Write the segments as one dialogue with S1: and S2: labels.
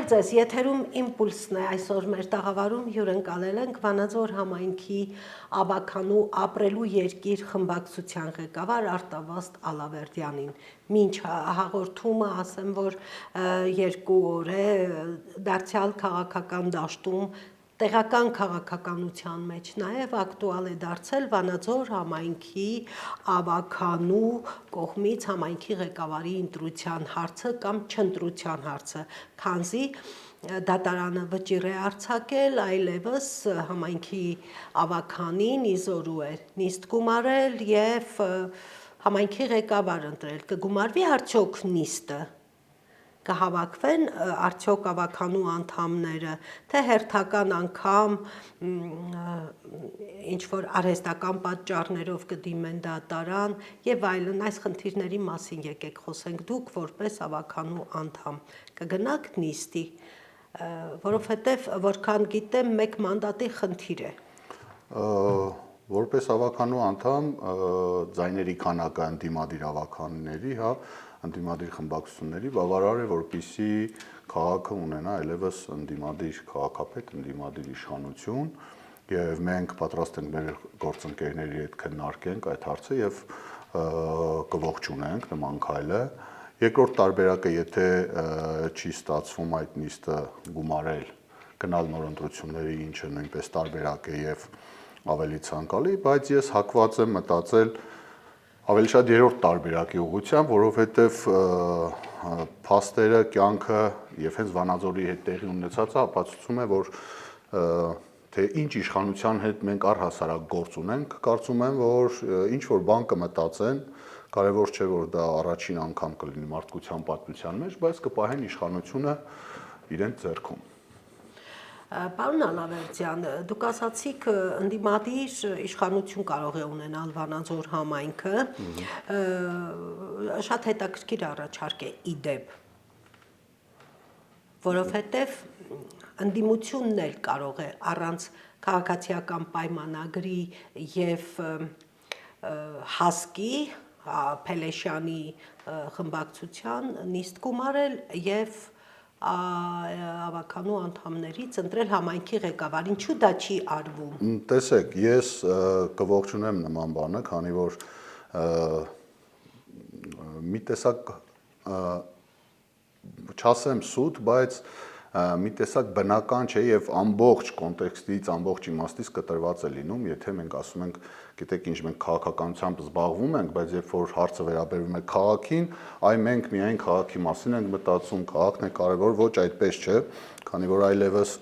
S1: Բարև ձեզ, եթերում իմպուլսն է, այսօր մեր տաղավարում հյուրընկալել ենք Վանաձոր համայնքի Ավագանու ապրելու երկիր խմբակցության ղեկավար Արտավազդ Ալավերդյանին։ Մինչ հաղորդումը ասեմ, որ 2 օր է դարձյալ քաղաքական դաշտում տեղական քաղաքականության մեջ նաև ակտուալ է դարձել Վանաձոր համայնքի Ավագանու կողմից համայնքի ղեկավարի ընտրության հարցը կամ չընտրության հարցը, քանզի դատարանը վճիռ է արձակել, այլևս համայնքի ավագանին իզորու է նիստ գումարել եւ համայնքի ղեկավար ընտրել։ Կգումարվի արդյոք նիստը, կհավաքվեն արդյոք ավագանու անդամները, թե հերթական անգամ ինչ-որ արհեստական պատճառներով կդիմեն դատարան եւ այլն, այս խնդիրների մասին եկեք խոսենք, դուք որպես ավագանու անդամ կգնաք նիստի, որովհետեւ որքան գիտեմ մեկ մանդատի խնդիր է։
S2: Որպես ավագանու անդամ ձայների քանակը ընդդիմադիր ավագանների, ընդդիմադիր խմբակցությունների բավարար է, որպեսզի քաղաքը ունենա այլևս ընդդիմադիր քաղաքապետ, ընդդիմադիր իշխանություն, եւ մենք պատրաստ ենք մեր գործընկերների հետ քննարկենք այդ հարցը եւ կողջունենք նման քայլը։ Երկրորդ տարբերակը, եթե չի ստացվում այդ նիստը գումարել, գնալ նոր ընտրությունների, ինչը նույնպես տարբերակ է եւ ավելի ցանկալի, բայց ես հակված եմ մտածել ավելի շատ երրորդ տարբերակի ուղղությամբ, որովհետև փաստերը, կյանքը եւ հենց Վանաձորի հետ տեղի ունեցածը ապացուցում է, որ թե ինչ իշխանության հետ մենք առհասարակ գործ ունենք, կարծում եմ, որ ինչ որ բան կմտածեն, կարևոր չէ, որ դա առաջին անգամ կլինի մարդկության պատմության մեջ, բայց կպահեն իշխանությունը իրենց ձեռքում։
S1: Պարոն Ալավերդյան, դուք ասացիք ընդդիմադիր իշխանություն կարող է ունենալ Վանաձոր համայնքը, շատ հետաքրքիր առաջարկ է իդեպ, որովհետև ընդդիմությունն էլ կարող է առանց քաղաքացիական պայմանագրի եւ հասկի Փելեշյանի խմբակցության նիստ գումարել եւ ավագանու անդամներից ընտրել համայնքի ղեկավար, ինչու դա չի արվում։
S2: Տեսեք, ես կողջունեմ նման բանը, քանի որ մի տեսակ չասեմ սուտ, բայց մի տեսակ բնական չէ եւ ամբողջ կոնտեքստից, ամբողջ իմաստից կտրված է լինում, եթե մենք ասում ենք, գիտեք ինչ, մենք քաղաքականությամբ զբաղվում ենք, բայց երբ որ հարցը վերաբերվում է քաղաքին, այ մենք միայն քաղաքի մասին ենք մտածում, քաղաքն է կարևոր, ոչ այդպես չէ, քանի որ այլևս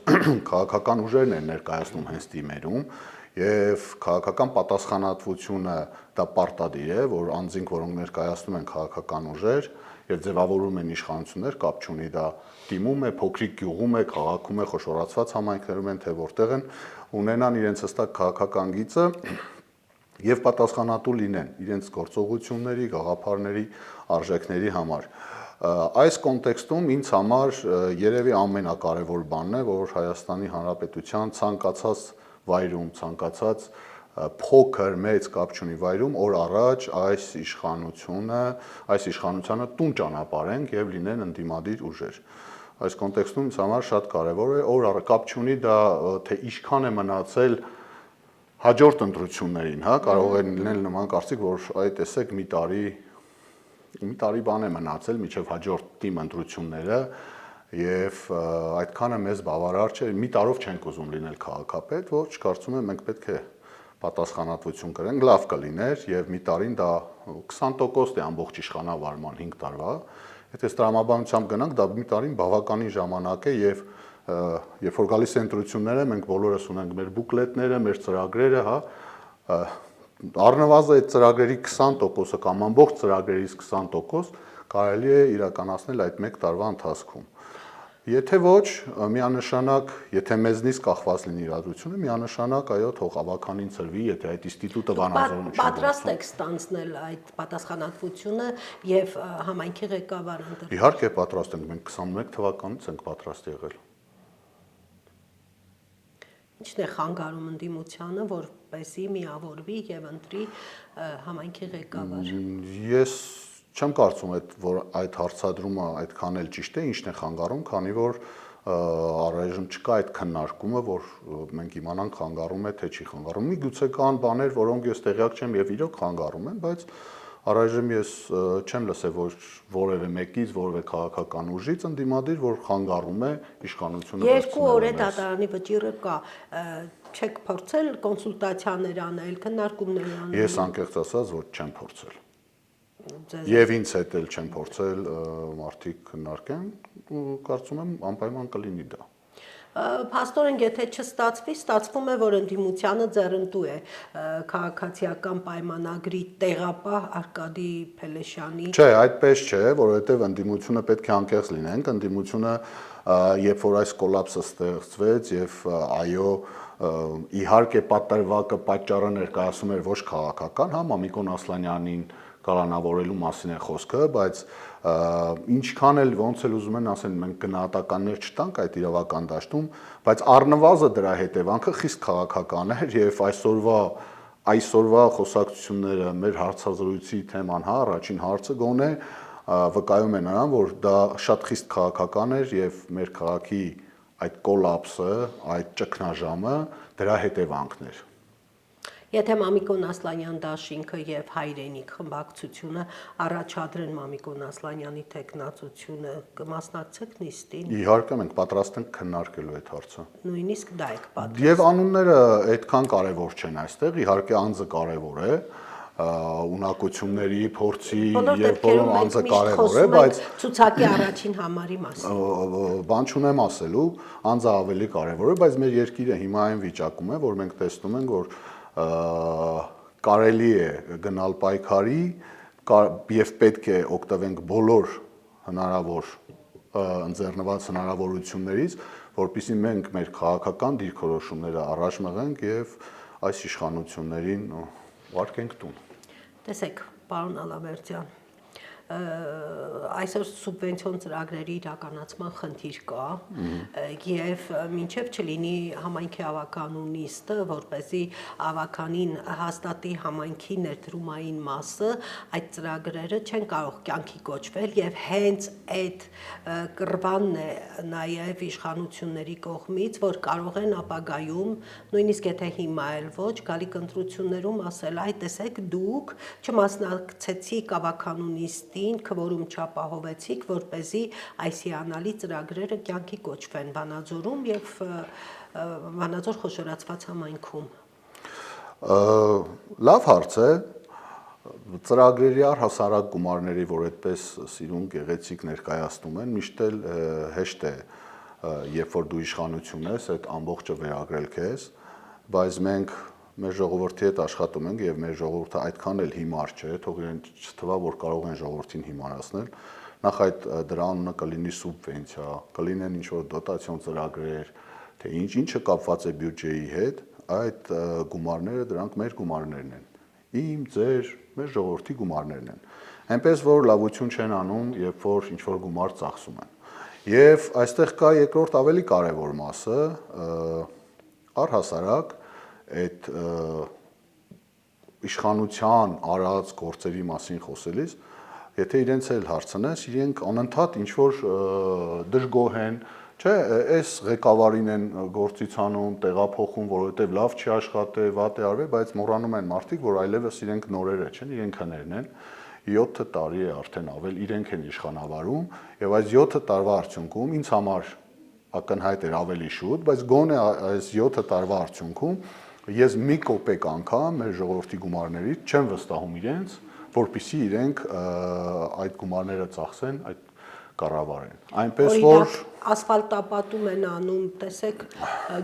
S2: քաղաքական ուժերն են ներկայացնում հենց թիմերում եւ քաղաքական պատասխանատվությունը դա պարտադիր է, որ անձինք, որոնք ներկայացնում են քաղաքական ուժեր եւ ձևավորում են իշխանություններ, կապ չունի դա դիմում է, փոքրիկ գյուղում է, քաղաքում է, խոշորացված համայնքներում են, թե որտեղ են, ունենան իրենց հստակ քաղաքական գիծը եւ պատասխանատու լինեն իրենց գործողությունների, գաղափարների, արժեքների համար։ Այս կոնտեքստում ինձ համար երևի ամենակարևոր բանն է, որ Հայաստանի Հանրապետության ցանկացած վայրում, ցանկացած փոքր մեծ կապ չունի վայրում օր առաջ այս իշխանությանը տուն ճանապարհենք եւ լինեն ընդդիմադիր ուժեր։ Այս կոնտեքստում ինձ համար շատ կարևոր է օր առ կապ չունի դա թե ինչքան է մնացել հաջորդ ընտրություններին, կարող է լինել նման կարծիք, որ այ տեսեք մի տարի բան է մնացել մինչև հաջորդ թիմ ընտրությունները եւ այդքանը մեզ բավարար չէ, մի տարով չենք ուզում լինել քաղաքապետ, ոչ, կարծում եմ մենք պետք է պատասխանատվություն կրենք, լավ կլիներ եւ մի տարին դա 20% է ամբողջ իշխանավարման 5 տարվա, եթե տրամաբանությամբ գնանք, դա մի տարին բավականին ժամանակ է եւ երբ որ գալիս է ընտրությունները, մենք բոլորս ունենք մեր բուկլետները, մեր ծրագրերը, առնվազն այդ ծրագրերի 20%-ը կամ ամբողջ ծրագրերից 20% կարելի է իրականացնել այդ 1 տարվա ընթացքում։ Եթե ոչ, միանշանակ, եթե մեզնից կախված լինի իրադրությունը, միանշանակ այո, թող ավագանին ծրվի, եթե այդ ինստիտուտը Վանաձորում չի։
S1: Պատրաստ եք ստանձնել այդ պատասխանատվությունը եւ համայնքի ղեկավար ընտրել։
S2: Իհարկե պատրաստ ենք, մենք 21 թվականից ենք պատրաստ եղել։
S1: Ինչն է խանգարում ընդդիմությանը, որպեսզի միավորվի եւ ընտրի համայնքի ղեկավար։
S2: Ես չեմ կարծում, որ այդ հարցադրումը այդքան էլ ճիշտ է, ինչն է խանգարում, քանի որ առայժմ չկա այդ քննարկումը, որ մենք իմանանք խանգարում է թե չի խանգարում։ Միգուցե կան բաներ, որոնք ես տեղյակ չեմ եւ իրոք խանգարում են, բայց առայժմ ես չեմ լսել որևէ մեկից, որևէ քաղաքական ուժից ընդդիմադիր, որ խանգարում է իշխանությունը
S1: Երկու օր է դատարանի վճիռը կա, չեք փորձել կոնսուլտացիաներ անել, քննարկումներ անել։
S2: Ես անկեղծ ասած ոչ չեմ փորձել։ Եվ ինձ հետ էլ չեմ փորձել մարդիկ քննարկեն, կարծում եմ անպայման կլինի դա։
S1: Փաստորեն, եթե չստացվի, ստացվում է, որ ընդդիմությանը ձեռնտու է քաղաքացիական պայմանագրի տեղապահ Արկադի Փելեշյանի։
S2: Չէ, այդպես չէ, որովհետև ընդդիմությունը պետք է անկեղծ լինենք, ընդդիմությունը երբ որ այս կոլապսը ստեղծվեց եւ այո իհարկե պատրվակը պատճառը ներկայացում էր ոչ քաղաքական, հա Մամիկոն Ասլանյանին կալանավորելու մասին է խոսքը, բայց ինչքան էլ ոնց էլ ուզում են ասեն մենք գնահատականներ չտանք այդ իրավական դաշտում, բայց առնվազն դրա հետևանքը խիստ քաղաքական էր եւ այսօրվա խոսակցությունները մեր հարցազրույցի թեման, հա, առաջին հարցը գոնե վկայում է նրան, որ դա շատ խիստ քաղաքական էր եւ մեր քաղաքի այդ կոլապսը, այդ ճգնաժամը դրա հետևանքն էր։
S1: Եթե Մամիկոն Ասլանյան դաշինքը եւ Հայրենիք խմբակցությունը առաջադրեն Մամիկոն Ասլանյանի տեխնացությունը, կմասնակցեք նիստին։
S2: Իհարկե մենք պատրաստ ենք քննարկելու այդ հարցը։
S1: Նույնիսկ դա եք պատրաստ։
S2: Եվ անունները այդքան կարևոր չեն այստեղ, իհարկե անձը կարևոր է, ունակությունների, փորձի եւ բոլոր անձը կարևոր է, բայց
S1: ցուցակի առաջին համարի մասին։
S2: Բան չունեմ ասելու, անձը ավելի կարևոր է, բայց մեր երկիրը հիմա այն վիճակում է, որ մենք տեսնում ենք, որ կարելի է գնալ պայքարի եւ պետք է օգտվենք բոլոր հնարավոր ընձեռնված հնարավորություններից, որպեսզի մենք մեր քաղաքական դիրքորոշումները առաջ մղենք եւ այս իշխանություններին ուղարկենք տուն։
S1: Տեսեք, պարոն Ալավերդյան, այսօր սուբվենցիոն ծրագրերի իրականացման խնդիր կա եւ մինչեւ չլինի համայնքի ավականու նիստը, որպեսզի ավականին հաստատի համայնքի ներդրումային մասը, այդ ծրագրերը չեն կարող կյանքի կոչվել եւ հենց այդ կռվանն է նաեւ իշխանությունների կողմից, որ կարող են ապագայում, նույնիսկ եթե հիմա էլ ոչ, գալիք ընտրություններում ասել, այ տեսեք դուք չմասնակցեցիք ավականու նիստի քվորում չապահովեցիք, որպեսզի այս հիանալի ծրագրերը կյանքի կոչվեն Վանաձորում եւ Վանաձոր խոշորացված համայնքում։
S2: Լավ հարց է, ծրագրերի առհասարակ գումարների, որ այդպես սիրուն գեղեցիկ ներկայացնում են, միշտ էլ հեշտ է, երբ որ դու իշխանություն ես, այդ ամբողջը վերագրել քեզ, բայց մենք մեր ժողովրդի հետ աշխատում ենք եւ մեր ժողովուրդը այդքան էլ հիմար չէ, թող իրեն չթվա, որ կարող են ժողովրդին հիմարացնել։ Նախ այդ դրա անունը կլինի սուբվենցիա, կլինեն ինչ-որ դոտացիոն ծրագրեր, թե ինչը կապված է բյուջեի հետ, այդ գումարները դրանք մեր գումարներն են։ Իմ, ձեր, մեր ժողովրդի գումարներն են։ Այնպես որ լավություն չեն անում, երբ որ ինչ-որ գումար ծախսում են։ Եվ այստեղ կա երկրորդ ավելի կարևոր մասը, առհասարակ այդ իշխանության արած գործերի մասին խոսելիս, եթե իրենց էլ հարցնես, իրենք անընդհատ ինչ-որ դժգոհ են, չէ, այս ղեկավարին են գործից անում, տեղափոխում, որովհետև լավ չի աշխատել, վատ է արվել, բայց մոռանում են մարդիկ, որ այլևս իրենք նորերը չեն, իրենք հներն են, 7 տարի է արդեն ավել իրենք են իշխանավարում, եւ այս 7 տարվա արդյունքում ինձ համար ակնհայտ էր ավելի շուտ, բայց գոնե այս 7 տարվա արդյունքում ես մի կոպեկ անգամ մեր ժողովրդի գումարներից չեմ վստահում իրենց, որpիսի իրենք այդ գումարները ծախսեն, այդ կառավարեն։ Այնպես որ
S1: ասֆալտապատում են անում, տեսեք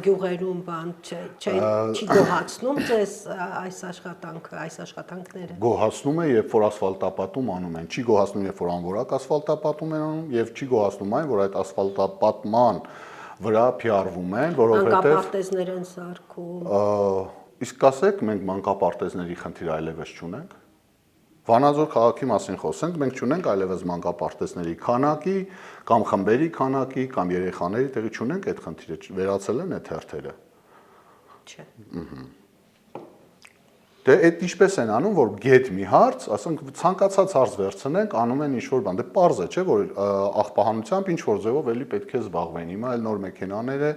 S1: գյուղերում բան չի գոհացնում ձեզ այս աշխատանքը, այս աշխատանքները։
S2: Գոհացնում է, երբ որ ասֆալտապատում անում են, չի գոհացնում, երբ որ անորակ ասֆալտապատում են անում, եւ չի գոհացնում այն, որ այդ ասֆալտապատման վրա փյարվում են, որովհետև
S1: մանկապարտեզներ են սարքում։
S2: Իսկ ասեք, մենք մանկապարտեզների խնդիր այլևս չունենք։ Վանաձոր քաղաքի մասին խոսենք, մենք չունենք այլևս մանկապարտեզների քանակի, կամ խմբերի քանակի, կամ երեխաների տեղի չունենք այդ խնդիրը, վերացել են այդ հերթերը։
S1: Չէ։
S2: Դե այդ ինչպես են անում, որ գետ մի հարց, ասենք ցանկացած հարց վերցնենք, անում են ինչ-որ բան։ Դե պարզ է, չէ՞, որ աղբահանությամբ ինչ-որ ձևով էլի պետք է զբաղվեն։ Հիմա էլ նոր մեքենաները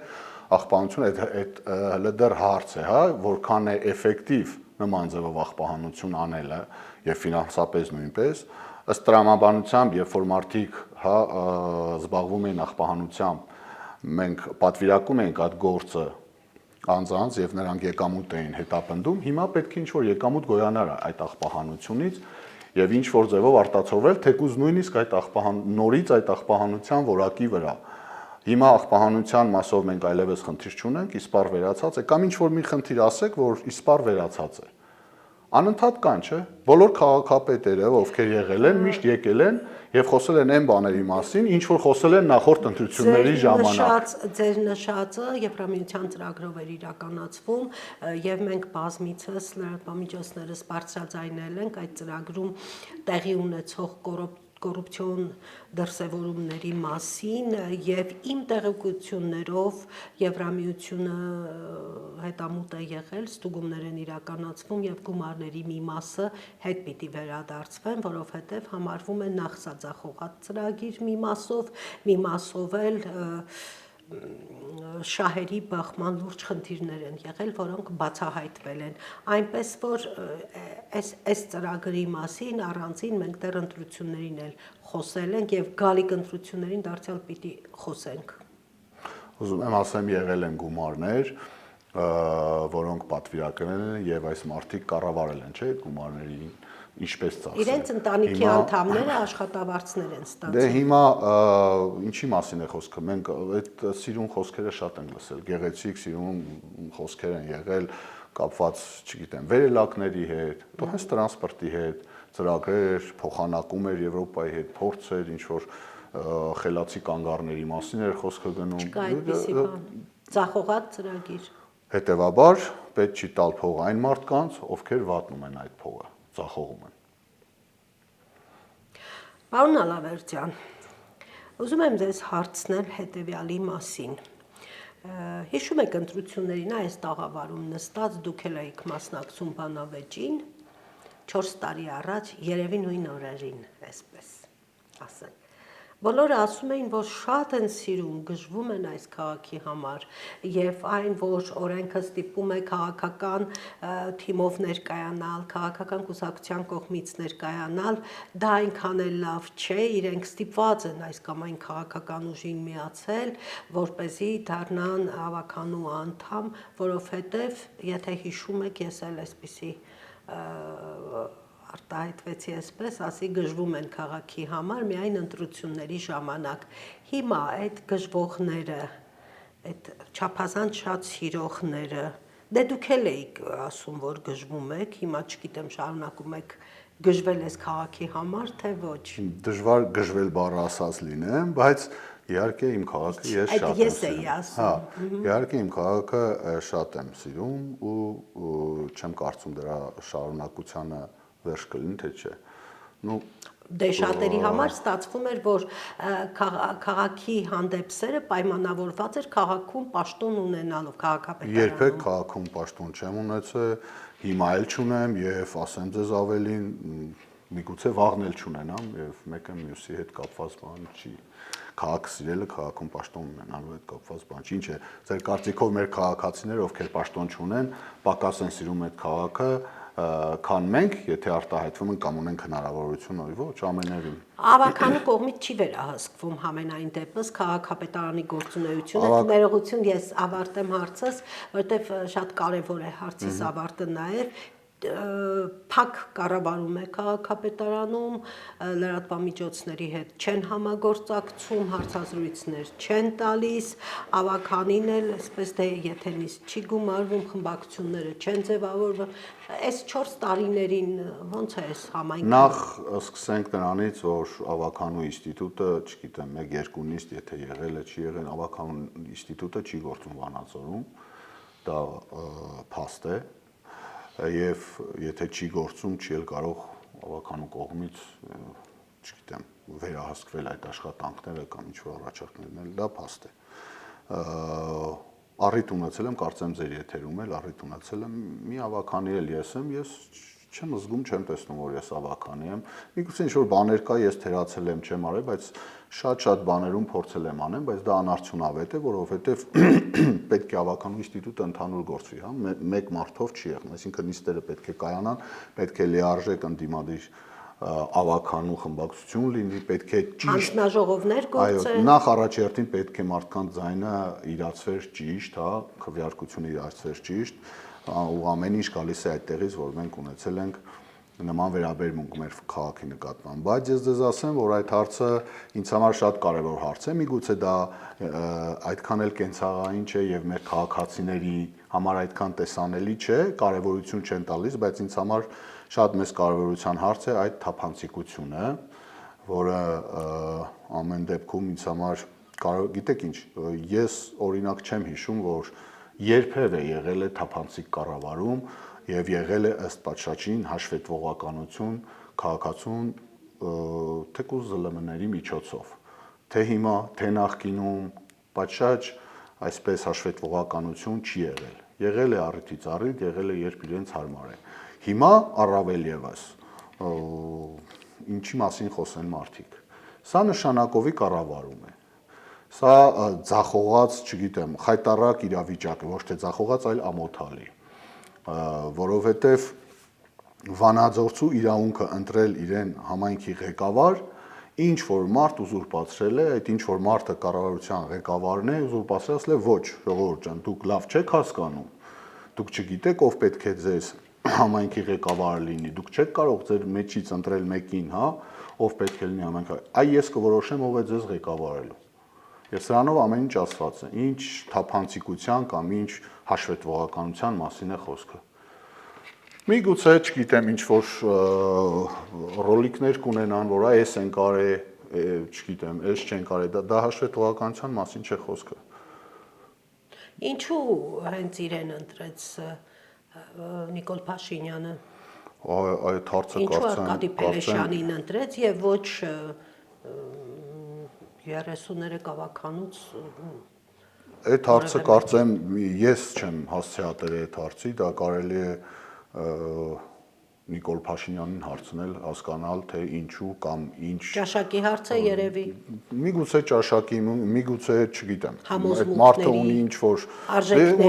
S2: աղբահանությունը այդ հələ դեռ հարց է, հա, որքան է էֆեկտիվ նման ձևով աղբահանություն անելը եւ ֆինանսապես նույնպես։ Ըստ տրամաբանությամբ, երբ որ մարդիկ, հա, զբաղվում են աղբահանությամբ, մենք պատվիրակում ենք այդ գործը անձանց եւ նրանք եկամուտ էին հետապնդում, հիմա պետք է ինչ-որ եկամուտ գոյանար այդ աղբահանությունից եւ ինչ-որ ձևով արտացոլվել, թեկուզ նույնիսկ այդ նորից այդ աղբահանության որակի վրա։ Հիմա աղբահանության մասով մենք այլևս խնդիր չունենք, իսպառ վերացած է, կամ ինչ-որ մի խնդիր ասեք, որ իսպառ վերացած է։ Անընդհատ կան, չէ՞։ Բոլոր քաղաքապետերը, ովքեր եղել են, միշտ եկել են եւ խոսել են այն բաների մասին, ինչ որ խոսել են նախորդ ընտրությունների ժամանակ։
S1: Ձեր նշածը Եվրամիության ծրագրով էր իրականացվում եւ մենք բազմիցս լրատվամիջոցներս բարձրաձայնել ենք այդ ծրագրում տեղի ունեցող կոռուպցիոն դրսևորումների մասին եւ իմ տեղեկություններով Եվրամիությունը հետամուտ է եղել, ստուգումներ են իրականացվում եւ գումարների մի մասը հետ պիտի վերադարձվեն, որովհետեւ համարվում է նախսածախողած ծրագիր մի մասով էլ շահերի բախման լուրջ խնդիրներ են եղել, որոնք բացահայտվել են։ Այնպես որ այս ծրագրի մասին առանձին մենք դեռ ընտրություններին էլ խոսել ենք եւ գալիք ընտրություններին դարձյալ պիտի խոսենք։
S2: Ուզում եմ ասեմ, եղել են գումարներ, որոնք պատվիրակվել են եւ այս մարդիկ կառավարել են, չէ՞, գումարների ինչպես ծախսել։
S1: Իրենց ընտանիքի անդամները աշխատավարձներ են ստացել։
S2: Դե հիմա ինչի մասին է խոսքը։ Մենք այդ սիրուն խոսքերը շատ ենք լսել, գեղեցիկ սիրուն խոսքեր են եղել կապված, չգիտեմ, վերելակների հետ, դու հենց տրանսպորտի հետ, ծրագրեր, փոխանակում էր Եվրոպայի հետ, փորձեր, ինչ որ խելացի կանգառների մասին էր խոսքը գնում։
S1: Չկա այդպիսի բան։ Ձախողած ծրագիր։
S2: Հետևաբար պետք չի տալ փող այն մարդկանց, ովքեր վատնում են այդ փողը, ձախողում են։
S1: Պարոն Ալավերդյան, ուզում եմ ձեզ հարցնել հետևյալի մասին։ Հիշում եք ընտրություններին այս տաղավարում նստած դուք էլ եք մասնակցում բանավեճին 4 տարի առաջ, երևի նույն օրերին, այսպես ասենք։ Բոլորը ասում էին, որ շատ են սիրում, գժվում են այս քաղաքի համար եւ այն, որ օրենքը ստիպում է քաղաքական թիմով ներկայանալ, քաղաքական կուսակցության կողմից ներկայանալ, դա այնքան էլ լավ չէ, իրենք ստիպված են այս կամ այն քաղաքական ուժին միացել, որպեսզի դառնան հավաքանու անդամ, որովհետեւ եթե հիշում եք, ես էլ այսպիսի արտահայտվեցի այսպես, ասի գժվում են քաղաքի համար միայն ընտրությունների ժամանակ։ Հիմա այդ գժվողները, այդ չափազանց շատ սիրողները, դե դուք էլ եք ասում, որ գժվում եք, հիմա չգիտեմ շարունակում եք գժվել այս քաղաքի համար, թե ոչ։
S2: Դժվար գժվել բառը ասած լինեմ, բայց իհարկե իմ քաղաքը ես շատ եմ սիրում։ Հա, իհարկե իմ քաղաքը շատ եմ սիրում ու չեմ կարծում դրա շարունակությանը վերջ կլինի, թե չէ։
S1: Դե շատերի համար ստացվում էր, որ քաղաքի հանդեպ սերը պայմանավորված էր քաղաքում պաշտոն ունենալով, քաղաքապետարանում։
S2: Երբեք քաղաքում պաշտոն չեմ ունեցել, հիմա էլ չունեմ եւ ասեմ ձեզ ավելին, միգուցե վաղն էլ չունենամ եւ մեկը մյուսի հետ կապված բան չի։ Քաղաքը սիրելը քաղաքում պաշտոն ունենալու հետ կապված բան չի։ Ինչ է, ձեր կարծիքով մեր քաղաքացիները, ովքեր պաշտոն չունեն, պակաս են սիրում այդ քաղաքը, քան մենք, եթե արտահայտվում են կամ ունենք հնարավորություն, ոչ, ամենևին։
S1: Ավականու կողմից չի վերահսկվում համենայն դեպս քաղաքապետարանի գործունեությունը։ Ներողություն, ես ավարտեմ հարցս, որովհետև շատ կարևոր է հարցիս ավարտը նաև։ Փակ կառավարում է քաղաքապետարանում, լրատվամիջոցների հետ չեն համագործակցում, հարցազրույցներ չեն տալիս, ավականին էլ այսպես դե եթե նիստ չի գումարվում, խմբակցությունները չեն ձևավորվում։ Այս 4 տարիներին ո՞նց է այս համայնքը։
S2: Նախ սկսենք նրանից, որ ավականու ինստիտուտը, չգիտեմ, 1-2 նիստ եթե եղել է, չի եղել, ավականու ինստիտուտը չի գործում Վանաձորում, դա փաստ է։ Եվ եթե չի գործում, չի էլ կարող ավականու կողմից, չգիտեմ, վերահսկվել այդ աշխատանքները կամ ինչ-որ առաջարկներն էլ դա փաստ է։ առիթ ունեցել եմ, կարծեմ ձեր եթերում էլ առիթ ունեցել եմ, մի ավականի էլ ես եմ, ես չեմ զգում, չեմ տեսնում, որ ես ավականի եմ։ Միգուցե ինչ-որ բաներ կա, ես թերացել եմ, չեմ արել, բայց շատ բաներում փորձել եմ անեմ, բայց դա անարդյունավետ է, որովհետև պետք է ավականու ինստիտուտը ընդհանուր գործվի, հա, մեկ մարդով չի եղնում, այսինքն նիստերը պետք է կայանան, պետք է լիարժեք ընդդիմադիր ավականու խմբակցություն լինի, պետք է ճիշտ
S1: հանձնաժողովներ գործեն։
S2: Այո, նախ առաջերտին պետք է մարդկանց ձայնը իրացվեր ճիշտ, հա, քվեարկությունը իրացվեր ճիշտ, ու ամեն ինչ գալիս է այդտեղից, որ մենք ունեցել ենք նման վերաբերմունք մեր քաղաքի նկատմամբ, բայց ես ձեզ ասեմ, որ այդ հարցը ինձ համար շատ կարևոր հարց է, միգուցե դա այդքան էլ կենցաղային չէ եւ մեր քաղաքացիների համար այդքան տեսանելի չէ, կարևորություն չեն տալիս, բայց ինձ համար շատ մեծ կարևորության հարց է այդ թափանցիկությունը, որը ամեն դեպքում ինձ համար գիտեք ինչ, ես օրինակ չեմ հիշում, որ երբևէ եղել է թափանցիկ կառավարում եւ եղել է ըստ պատշաճին հաշվետվողականություն քաղաքացուն թեկուզ ԶԼՄ-ների միջոցով, թե հիմա, թե նախկինում պատշաճ այսպես հաշվետվողականություն չի եղել, եղել է առիթից առիթ, եղել է երբ իրենց հարմար է, հիմա առավել եւս ինչի մասին խոսեն մարդիկ, սա նշանակովի կառավարում է, սա ձախողած, չգիտեմ, խայտառակ իրավիճակ է, ոչ թե ձախողած, այլ ամոթալի, որովհետև վանաձորցու իրավունքը ընտրել իրեն համայնքի ղեկավար, ինչ որ մարդ ուզուրպացրել է, այդ ինչ որ մարդը կառավարության ղեկավարն է, ուզուրպացրել ասել է ոչ, ժողովուրդ ջան, դուք լավ չեք հասկանում, դուք չգիտեք ով պետք է ձեզ համայնքի ղեկավարը լինի, դուք չեք կարող ձեր մեջից ընտրել մեկին, հա, ով պետք է լինի համայնքի, այ ես կորոշեմ ով է ձեզ ղեկավարելու։ Եվ սրանով ամեն ինչ ասված է, ինչ թափանցիկության կամ ինչ հաշվետվողականության մասին է խոսքը։ Միգուցե, չգիտեմ, ինչ որ ռոլիկներ կունենան, որ այս են կարե, չգիտեմ, այս չեն կարե, դա հաշվետվողականության մասին չէ խոսքը։
S1: Ինչու հենց իրեն ընտրեց Նիկոլ Փաշինյանը։
S2: Այդ հարցը
S1: Ինչու Արկադի Փելեշյանին ընտրեց եւ ոչ 33 ավականուց։
S2: Այդ հարցը կարծեմ ես չեմ հասցեատել այդ հարցի, դա կարելի է Նիկոլ Փաշինյանին հարցնել, հասկանալ, թե ինչու կամ ինչ
S1: Ճաշակի հարցը երևի։
S2: Միգուցե ճաշակի, միգուցե, չգիտեմ, այդ
S1: Համոզմունքների,
S2: մարդը ունի ինչ որ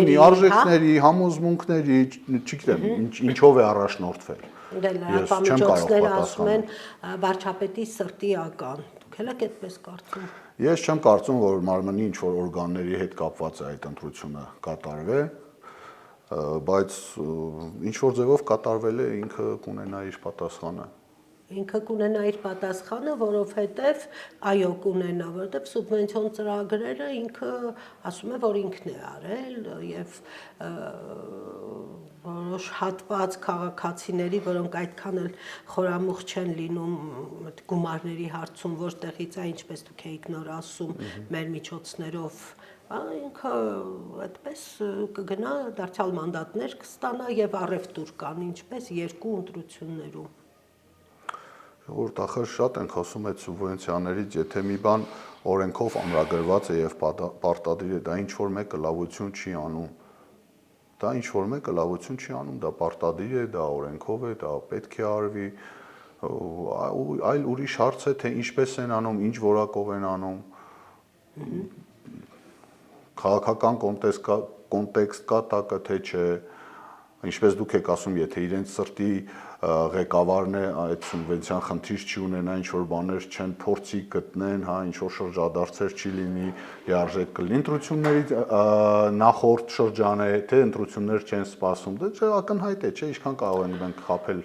S2: ունի արժեքների, համոզմունքների, չգիտեմ, ինչով է առաջնորդվել։
S1: Դե լրատվամիջոցները ասում են վարչապետի սրտի ական։ Դուք էլ եք այդպես կարծում։
S2: Ես չեմ կարծում, որ մարմնի ինչ որ օրգանների հետ կապված է այդ ընտրությունը կատարվել, բայց ինչ որ ձևով կատարվել է, ինքը կունենա իր պատասխանը։
S1: Ինքը կունենա իր պատասխանը, որովհետև այո կունենա, որովհետև սուբվենցիոն ծրագրերը ինքը ասում է, որ ինքն է արել եւ որոշ հատված քաղաքացիների, որոնք այդքան էլ խորամուխ չեն լինում գումարների հարցում, որտեղից է, ինչպես դուք եք նոր ասում, մեր միջոցներով, ինքը այդպես կգնա դարձյալ մանդատներ կստանա եւ առևտուր կան, ինչպես երկու ընտրություններում։
S2: Որ ախր շատ են խոսում այդ սուբվենցիաներից, եթե մի բան օրենքով ամրագրված է եւ պարտադիր է, դա ինչ որ մեկը լավություն չի անում։ Դա ինչ որ մեկը լավություն չի անում, դա պարտադիր է, դա օրենքով է, դա պետք է արվի, այլ ուրիշ հարց է, թե ինչպես են անում, ինչ որակով են անում։ Քաղաքական կոնտեքստ կա տակը, թե չէ, ինչպես դուք եք ասում, եթե իրենց սրտի ղեկավարն է, այդ սուբվենցիան խնդիր չի ունենա, ինչ որ բաներ չեն փորձի գտնեն, հա, ինչ որ շրջադարձեր չի լինի, լիարժեք կլինի։ Ընտրությունների նախորդ շրջան է, թե ընտրություններ չեն սպասում, դա չէ, ակնհայտ է, չէ, ինչքան կարող են մենք խաբել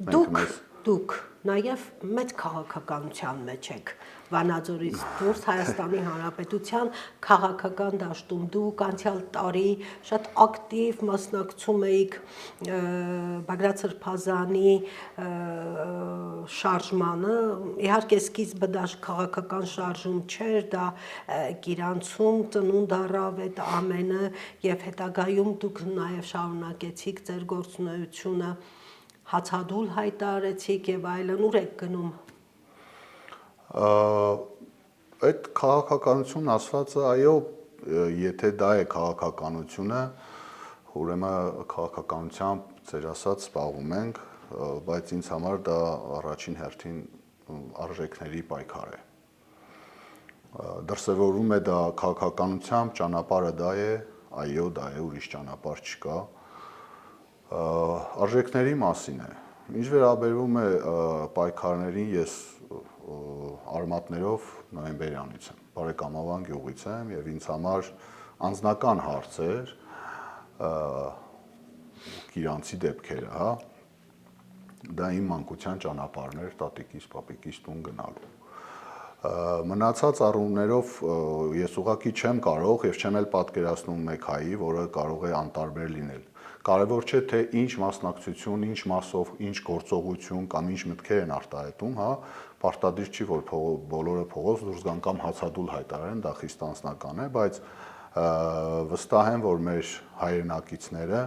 S2: մենք մեզ։
S1: Դուք նաև մեծ քաղաքականության մեջ եք, Վանաձորից դուրս Հայաստանի Հանրապետության քաղաքական դաշտում դուք անցյալ տարի շատ ակտիվ մասնակցում էիք Բագրատ Սրբազանի շարժմանը, իհարկե սկիզբը դա քաղաքական շարժում չէր, դա Գիրանցում ծնունդ առավ այդ ամենը եւ հետագայում դուք նաև շարունակեցիք ձեր գործունեությունը, հացադուլ հայտարարեցիք եւ այլն, ուր եք գնում։
S2: Այդ քաղաքականություն ասվածը, այո, եթե դա է քաղաքականությունը, ուրեմն քաղաքականությամբ ձեր ասած զբաղվում ենք, բայց ինձ համար դա առաջին հերթին արժեքների պայքար է։ Դրսևորվում է դա քաղաքականությամբ, ճանապարհը դա է, այո, դա է, ուրիշ ճանապարհ չկա։ Արժեքների մասին է։ Ինչ վերաբերվում է պայքարներին, ես արմատներով նոյեմբերյանից եմ, բարեկամավան գյուղից եմ եւ ինձ համար անձնական հարցեր իրանցի դեպքերը, հա, դա իմ մանկության ճանապարհն էր տատիկիս, պապիկիս տուն գնալու։ Մնացած առումներով ես ուղղակի չեմ կարող եւ չեմ էլ պատկերացնում մեկ հայի, որը կարող է անտարբեր լինել։ Կարևոր չէ թե ինչ մասնակցություն, ինչ մասով, ինչ գործողություն կամ ինչ մտքեր են արտահայտում, հա, պարտադիր չի որ բոլորը փողոց դուրս գան կամ հացադուլ հայտարարեն, դա խիստ անձնական է, բայց վստահ եմ, որ մեր հայրենակիցները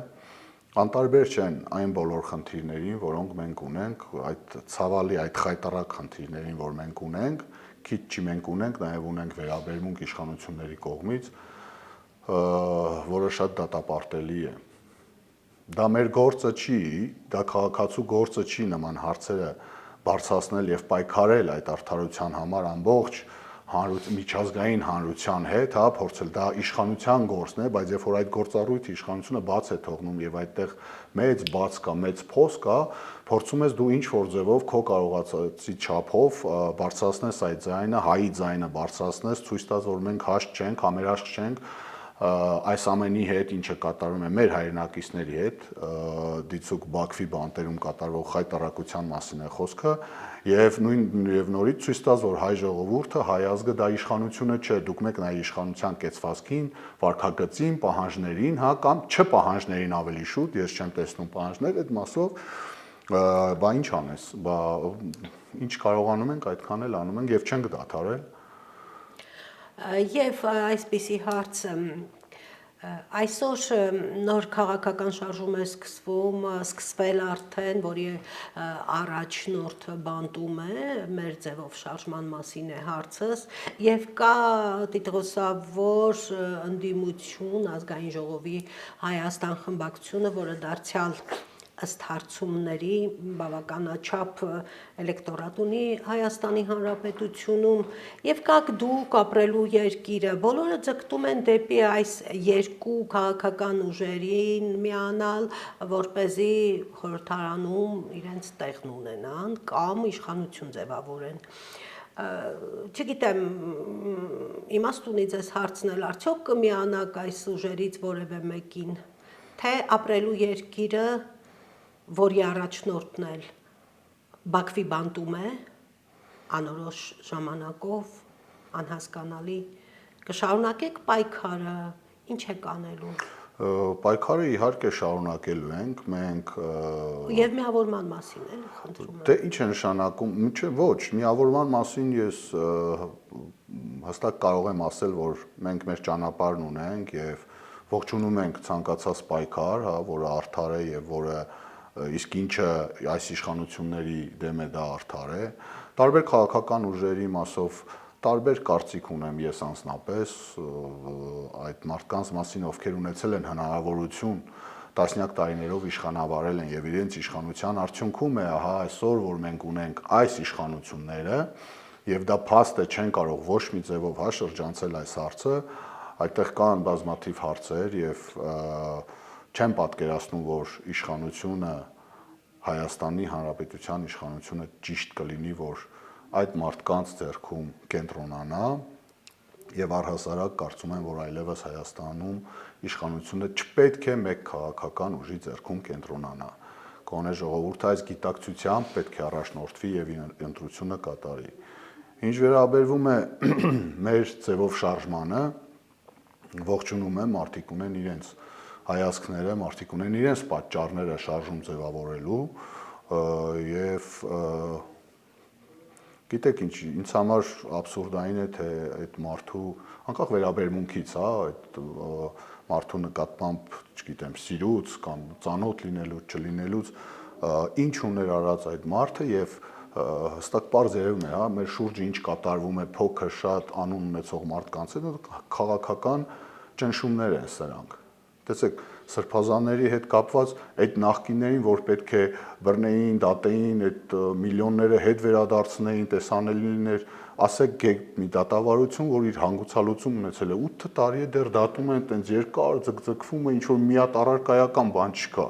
S2: անտարբեր չեն այն բոլոր խնդիրներին, որոնք մենք ունենք, այդ ցավալի, այդ խայտառակ խնդիրներին, որ մենք ունենք, քիչ չի մենք ունենք, նաև ունենք վերաբերմունք իշխանությունների կողմից, որը շատ դատապարտելի է։ Դա մեր գործը չի, դա քաղաքացու գործը չի նման հարցերը բարձրացնել եւ պայքարել այդ արդարության համար ամբողջ միջազգային հանրության հետ, հա, փորձել դա իշխանության գործն է, բայց երբ որ այդ գործառույթը իշխանությունը բաց է թողնում եւ այդտեղ մեծ բաց կա, մեծ փոս կա, փորձում ես դու ինչ որ ձևով քո կարողացածի չափով բարձրացնես այդ ձայնը, հայի ձայնը բարձրացնես, ցույց տաս, որ մենք հաշտ չենք, համերաշխ չենք այս ամենի հետ, ինչը կատարվում է մեր հայրենակիցների հետ, դիցուկ Բաքվի բանտերում կատարվող խայտառակության մասին է խոսքը, եւ նորից ցույց տաս, որ հայ ժողովուրդը, հայ ազգը դա իշխանությունը չէ, դուք մեկ նայ իշխանության կեցվածքին, վարքագծին, պահանջներին, հա, կամ չպահանջներին ավելի շուտ, ես չեմ տեսնում պահանջներ, այդ մասով, բա ինչ անես, բա ինչ կարողանում ենք, այդքան էլ անում ենք եւ չենք դադարել։
S1: Եվ այսպիսի հարց այսօր նոր քաղաքական շարժում է սկսվել արդեն, որի առաջնորդը բանտում է, մեր ձևով շարժման մասին է հարցս, եւ կա տիտղոսավոր ընդդիմություն ազգային ժողովի Հայաստան խմբակցությունը, որը դարձյալ ըստ հարցումների բավականաչափ էլեկտորատ ունի Հայաստանի Հանրապետությունում եւ կաք դուք ապրելու երկիրը բոլորը ձգտում են դեպի այս երկու քաղաքական ուժերին միանալ, որպեսզի խորհրդարանում իրենց տեղն ունենան կամ իշխանություն ձևավորեն։ Չգիտեմ, իմաստ ունի ձեզ հարցնել, արդյոք կմիանաք այս ուժերից որևէ մեկին, թե ապրելու երկիրը, որի առաջնորդն էլ Բաքվի բանտում է, անորոշ ժամանակով, անհասկանալի, կշարունակեք պայքարը, ինչ եք անելու։
S2: Պայքարը իհարկե շարունակելու ենք, մենք
S1: Եվ միավորման մասին էլ խնդրում եմ։
S2: Դե ինչ է նշանակում, ոչ, միավորման մասին ես հստակ կարող եմ ասել, որ մենք մեր ճանապարհն ունենք եւ ողջունում ենք ցանկացած պայքար, հա, որը արդար է եւ որը իսկ ինչը այս իշխանությունների դեմ է դա արդար է, տարբեր քաղաքական ուժերի մասով տարբեր կարծիք ունեմ ես անձնապես այդ մարդկանց մասին, ովքեր ունեցել են հնարավորություն տասնյակ տարիներով իշխանավարել են եւ իրենց իշխանության արդյունքում է, ահա այսօր որ մենք ունենք այս իշխանությունները եւ դա փաստ է չեն կարող ոչ մի ձևով հա շրջանցել այս հարցը, այդտեղ կան բազմաթիվ հարցեր եւ չեմ պատկերացնում, որ իշխանությունը Հայաստանի Հանրապետության իշխանությունը ճիշտ կլինի, որ այդ մարդկանց ձեռքում կենտրոնանա եւ առհասարակ կարծում եմ, որ այլևս Հայաստանում իշխանությունը չպետք է մեկ քաղաքական ուժի ձեռքում կենտրոնանա։ Կոնե ժողովուրդը այս գիտակցությամբ պետք է առաջնորդվի եւ ընտրությունը կատարի։ Ինչ վերաբերվում է մեր ձևով շարժմանը, ողջունում եմ, մարդիկ ունեն իրենց հայացքները, մարդիկ ունեն իրենց պատճառները շարժում ձևավորելու եւ գիտեք ինչ, ինձ համար աբսուրդային է, թե այդ մարդու անկախ վերաբերմունքից, հա, այդ մարդու նկատմամբ, չգիտեմ, սիրուց կամ ծանոթ լինելուց, չլինելուց, ինչ ուներ արած այդ մարդը եւ հստակ պարզ երևում է, հա, մեր շուրջը ինչ կատարվում է փոքր շատ անուն ունեցող մարդկանց հետ, քաղաքական ճնշումներ են սրանք։ Տեսեք, սրբազանների հետ կապված այդ նախկիններին, որ պետք է բռնեին, դատեին, այդ միլիոնները հետ վերադարձնեին, տեսանելի լիներ, ասեք մի դատավարություն, որ իր հանգուցալուծում ունեցել է 8 տարի է դեռ դատում են, տենց երկար ձգձգվում է, ինչ որ մի հատ առարկայական բան չկա։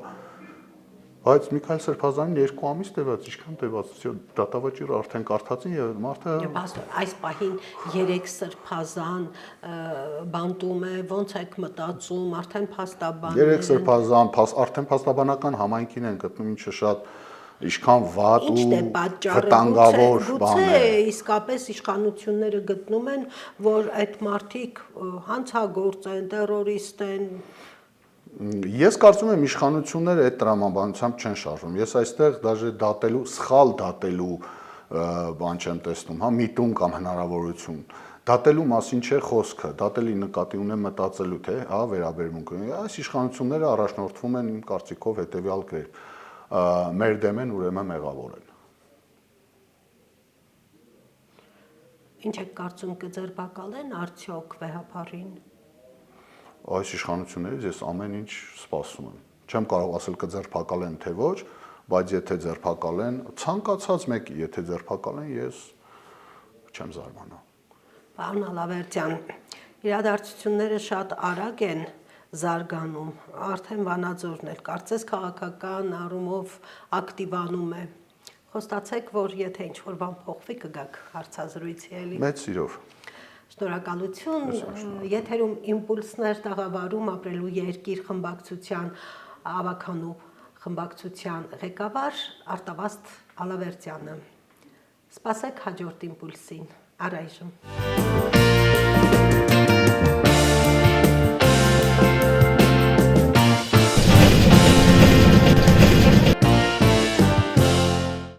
S2: Բայց Միքայել Սրբազանին 2 ամիս տևած, ինչքան տևած, դատավճիռը արդեն կարդացին եւ մարդը
S1: այս պահին 3 սրբազան բանտում է, ոնց եք մտածում, արդեն փաստաբաններ
S2: 3 սրբազան, արդեն փաստաբանական համայնքին են գտնում, ինչը շատ ինչքան վատ ու վտանգավոր բան է։
S1: Իսկապես իշխանությունները գտնում են, որ այդ մարդիկ հանցագործ են, տերորիստ են։
S2: Ես կարծում եմ իշխանությունները այդ տրամաբանությամբ չեն շարժվում։ Ես այստեղ դաժե դատելու, սխալ դատելու բան չեմ տեսնում, հա, միտում կամ հնարավորություն։ Դատելու մասին չէ խոսքը, դատելի նկատի ունեմ մտածելու, թե հա վերաբերմունքը։ Այս իշխանությունները առաջնորդվում են իմ կարծիքով հետևյալ կերպ. մեր դեմ են, ուրեմն մեղավոր են։
S1: Ինչ եք կարծում, կձերբակալեն արդյոք վեհապարին։
S2: Այս իշխանություններից ես ամեն ինչ սպասում եմ։ Չեմ կարող ասել կձերբակալեն թե ոչ, բայց եթե ձերբակալեն, ցանկացած մեկի, եթե ձերբակալեն, ես չեմ զարմանա։
S1: Պարոն Ալավերդյան, իրադարձությունները շատ արագ են զարգանում, արդեն Վանաձորն էլ կարծես քաղաքական առումով ակտիվանում է։ Խոստացեք, որ եթե ինչ-որ բան փոխվի, կգաք հարցազրույցի էլի։
S2: Մեծ սիրով։
S1: Շնորհակալություն, եթերում իմպուլսներ տաղավարում ապրելու երկիր խմբակցության ավականու խմբակցության ղեկավար Արտավազդ Ալավերդյանը։ Սպասեք հաջորդ իմպուլսին, առայժմ։